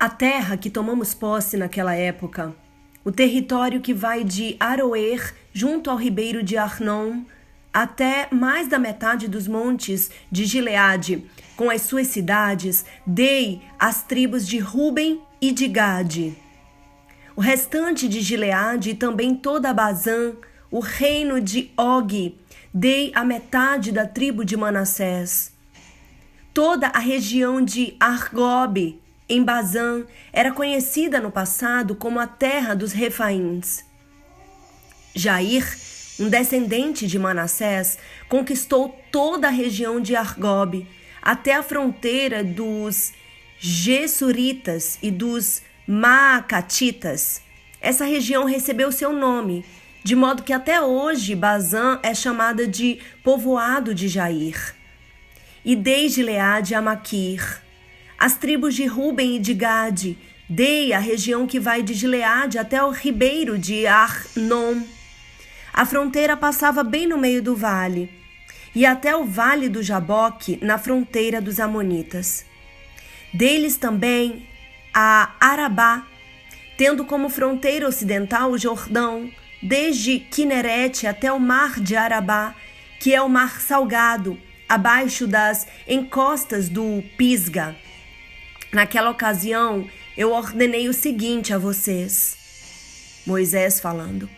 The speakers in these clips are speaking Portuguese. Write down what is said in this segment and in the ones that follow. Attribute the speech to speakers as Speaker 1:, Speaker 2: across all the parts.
Speaker 1: A terra que tomamos posse naquela época, o território que vai de Aroer, junto ao ribeiro de Arnon, até mais da metade dos montes de Gileade, com as suas cidades, dei às tribos de Ruben e de Gade. O restante de Gileade e também toda a Bazã, o reino de Og, dei à metade da tribo de Manassés. Toda a região de Argob, em Bazã, era conhecida no passado como a terra dos Refaíns. Jair, um descendente de Manassés, conquistou toda a região de Argob, até a fronteira dos Gessuritas e dos Maacatitas. Essa região recebeu seu nome, de modo que até hoje Bazã é chamada de povoado de Jair. E dei Gileade a Maquir. As tribos de Ruben e de Gade, dei a região que vai de Gileade até o ribeiro de Arnon. A fronteira passava bem no meio do vale, e até o vale do Jaboque, na fronteira dos Amonitas. Dei-lhes também a Arabá, tendo como fronteira ocidental o Jordão, desde Quinerete até o mar de Arabá, que é o mar salgado, abaixo das encostas do Pisga. Naquela ocasião, eu ordenei o seguinte a vocês. Moisés falando: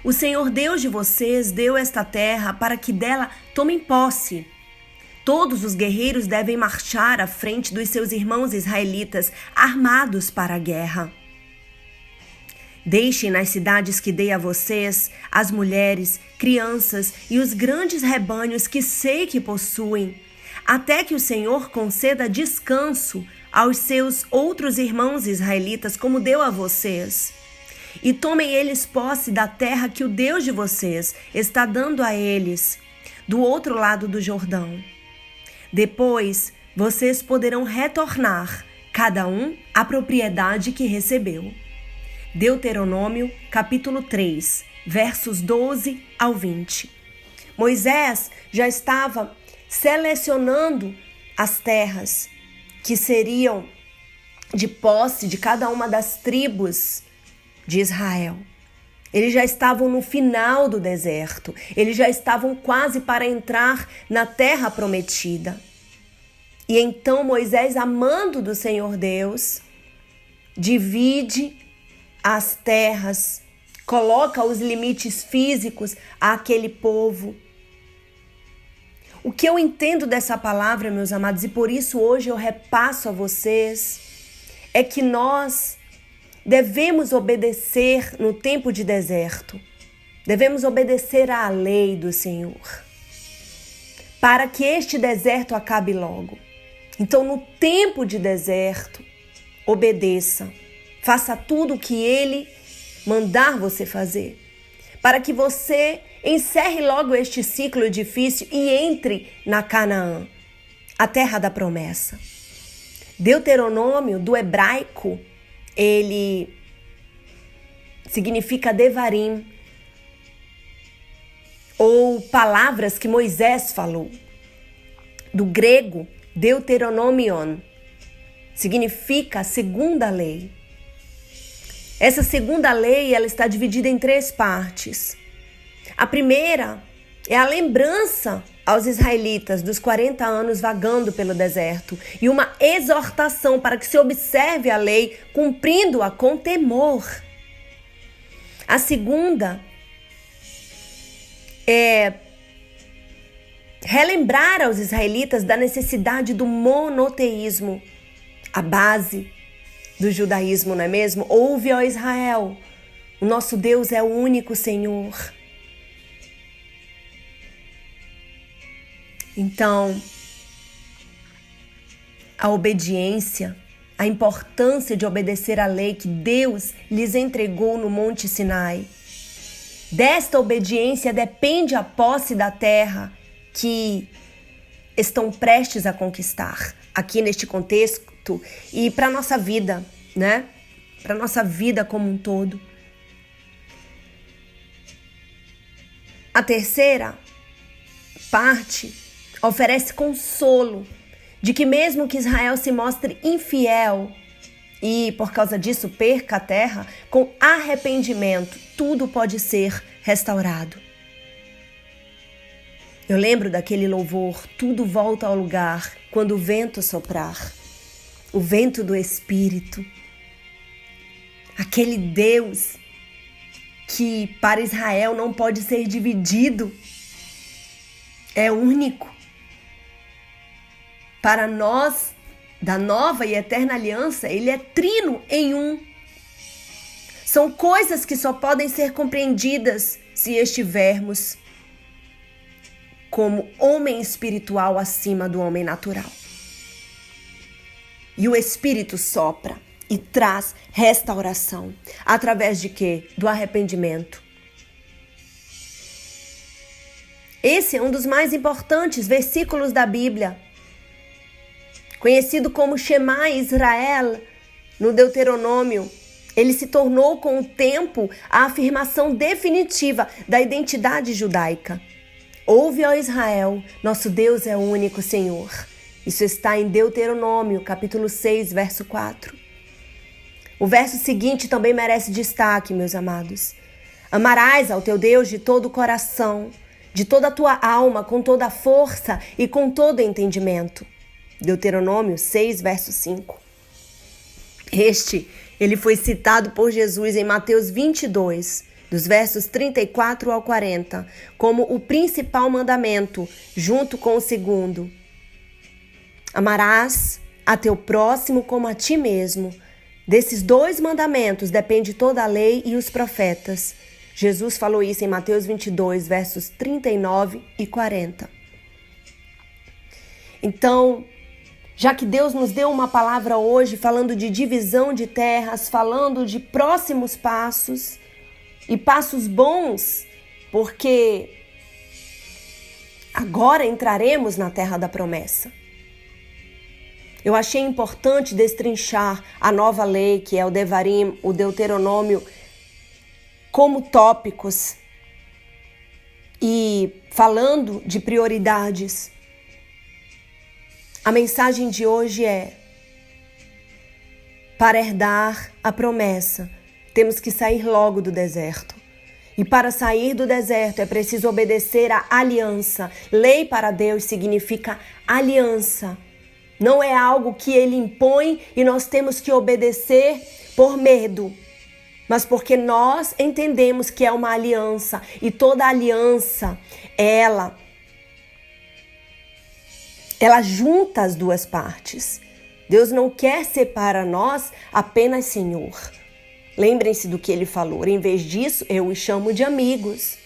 Speaker 1: o Senhor Deus de vocês deu esta terra para que dela tomem posse. Todos os guerreiros devem marchar à frente dos seus irmãos israelitas, armados para a guerra. Deixem nas cidades que dei a vocês as mulheres, crianças e os grandes rebanhos que sei que possuem, até que o Senhor conceda descanso aos seus outros irmãos israelitas, como deu a vocês. E tomem eles posse da terra que o Deus de vocês está dando a eles, do outro lado do Jordão. Depois, vocês poderão retornar, cada um, à propriedade que recebeu. Deuteronômio, capítulo 3, versos 12 ao 20. Moisés já estava selecionando as terras que seriam de posse de cada uma das tribos de Israel. Eles já estavam no final do deserto, eles já estavam quase para entrar na terra prometida. E então Moisés, amando do Senhor Deus, divide as terras, coloca os limites físicos àquele povo. O que eu entendo dessa palavra, meus amados, e por isso hoje eu repasso a vocês, é que nós devemos obedecer no tempo de deserto. Devemos obedecer à lei do Senhor, para que este deserto acabe logo. Então, no tempo de deserto, obedeça. Faça tudo o que Ele mandar você fazer, para que você encerre logo este ciclo difícil e entre na Canaã, a terra da promessa. Deuteronômio, do hebraico, ele significa Devarim, ou palavras que Moisés falou. Do grego, Deuteronomion, significa a segunda lei. Essa segunda lei, ela está dividida em 3 partes. A primeira é a lembrança aos israelitas dos 40 anos vagando pelo deserto e uma exortação para que se observe a lei, cumprindo-a com temor. A segunda é relembrar aos israelitas da necessidade do monoteísmo, a base do judaísmo, não é mesmo? Ouve, ó Israel, o nosso Deus é o único Senhor. Então, a obediência, a importância de obedecer à lei que Deus lhes entregou no Monte Sinai. Desta obediência depende a posse da terra que estão prestes a conquistar, aqui neste contexto, e para a nossa vida, né? Para a nossa vida como um todo. A terceira parte oferece consolo de que mesmo que Israel se mostre infiel, e por causa disso perca a terra, com arrependimento, tudo pode ser restaurado. Eu lembro daquele louvor, tudo volta ao lugar quando o vento soprar, o vento do Espírito. Aquele Deus que para Israel não pode ser dividido, é único. Para nós, da nova e eterna aliança, ele é trino em um. São coisas que só podem ser compreendidas se estivermos como homem espiritual acima do homem natural. E o Espírito sopra e traz restauração. Através de quê? Do arrependimento. Esse é um dos mais importantes versículos da Bíblia. Conhecido como Shema Israel, no Deuteronômio, ele se tornou com o tempo a afirmação definitiva da identidade judaica. Ouve, ó Israel, nosso Deus é o único Senhor. Isso está em Deuteronômio, capítulo 6, verso 4. O verso seguinte também merece destaque, meus amados. Amarás ao teu Deus de todo o coração, de toda a tua alma, com toda a força e com todo o entendimento. Deuteronômio 6, verso 5. Ele foi citado por Jesus em Mateus 22, dos versos 34 ao 40, como o principal mandamento, junto com o segundo. Amarás a teu próximo como a ti mesmo. Desses dois mandamentos depende toda a lei e os profetas. Jesus falou isso em Mateus 22, versos 39 e 40. Então, já que Deus nos deu uma palavra hoje falando de divisão de terras, falando de próximos passos e passos bons, porque agora entraremos na terra da promessa. Eu achei importante destrinchar a nova lei, que é o Devarim, o Deuteronômio, como tópicos e falando de prioridades. A mensagem de hoje é: para herdar a promessa, temos que sair logo do deserto. E para sair do deserto é preciso obedecer à aliança. Lei para Deus significa aliança. Não é algo que ele impõe e nós temos que obedecer por medo, mas porque nós entendemos que é uma aliança. E toda aliança, ela junta as duas partes. Deus não quer ser para nós apenas Senhor. Lembrem-se do que ele falou. Em vez disso, eu os chamo de amigos.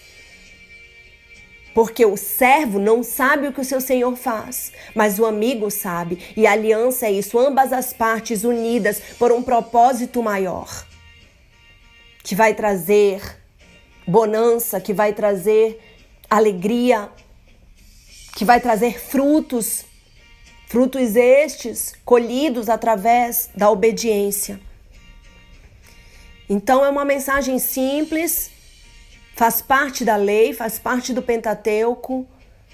Speaker 1: Porque o servo não sabe o que o seu senhor faz, mas o amigo sabe. E a aliança é isso, ambas as partes unidas por um propósito maior, que vai trazer bonança, que vai trazer alegria, que vai trazer frutos estes colhidos através da obediência. Então é uma mensagem simples, faz parte da lei, faz parte do Pentateuco,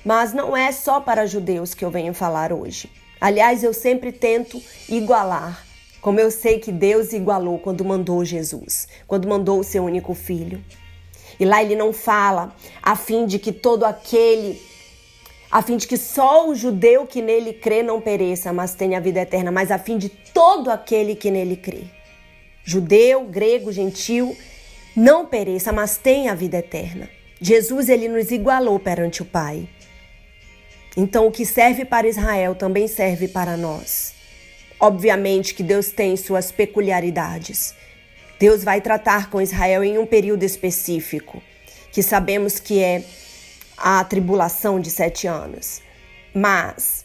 Speaker 1: mas não é só para judeus que eu venho falar hoje. Aliás, eu sempre tento igualar, como eu sei que Deus igualou quando mandou Jesus, quando mandou o seu único filho. E lá ele não fala a fim de que só o judeu que nele crê não pereça, mas tenha a vida eterna, mas a fim de todo aquele que nele crê. Judeu, grego, gentil, não pereça, mas tenha a vida eterna. Jesus, ele nos igualou perante o Pai. Então, o que serve para Israel também serve para nós. Obviamente que Deus tem suas peculiaridades. Deus vai tratar com Israel em um período específico, que sabemos que é a tribulação de 7 anos. Mas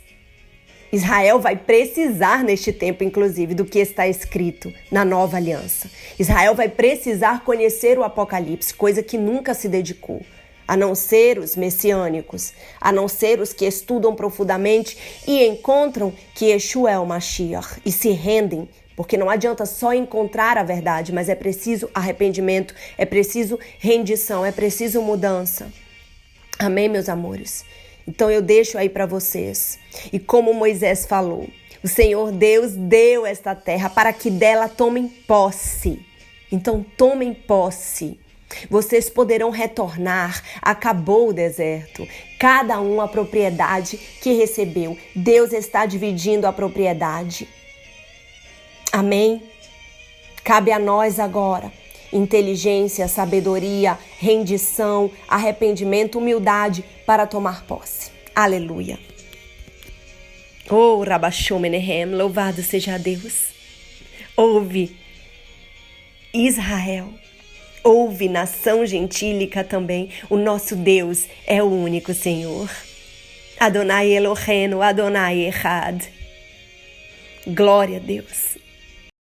Speaker 1: Israel vai precisar neste tempo, inclusive, do que está escrito na nova aliança. Israel vai precisar conhecer o Apocalipse, coisa que nunca se dedicou, a não ser os messiânicos, a não ser os que estudam profundamente e encontram que Yeshua é o Mashiach e se rendem, porque não adianta só encontrar a verdade, mas é preciso arrependimento, é preciso rendição, é preciso mudança. Amém, meus amores? Então eu deixo aí para vocês. E como Moisés falou, O Senhor Deus deu esta terra para que dela tomem posse. Então tomem posse. Vocês poderão retornar. Acabou o deserto. Cada um a propriedade que recebeu. Deus está dividindo a propriedade. Amém? Cabe a nós agora inteligência, sabedoria, rendição, arrependimento, humildade para tomar posse. Aleluia. Oh, Rabashon Menehem, louvado seja Deus. Ouve, Israel. Ouve, nação gentílica também. O nosso Deus é o único Senhor. Adonai Eloheinu, Adonai Echad. Glória a Deus.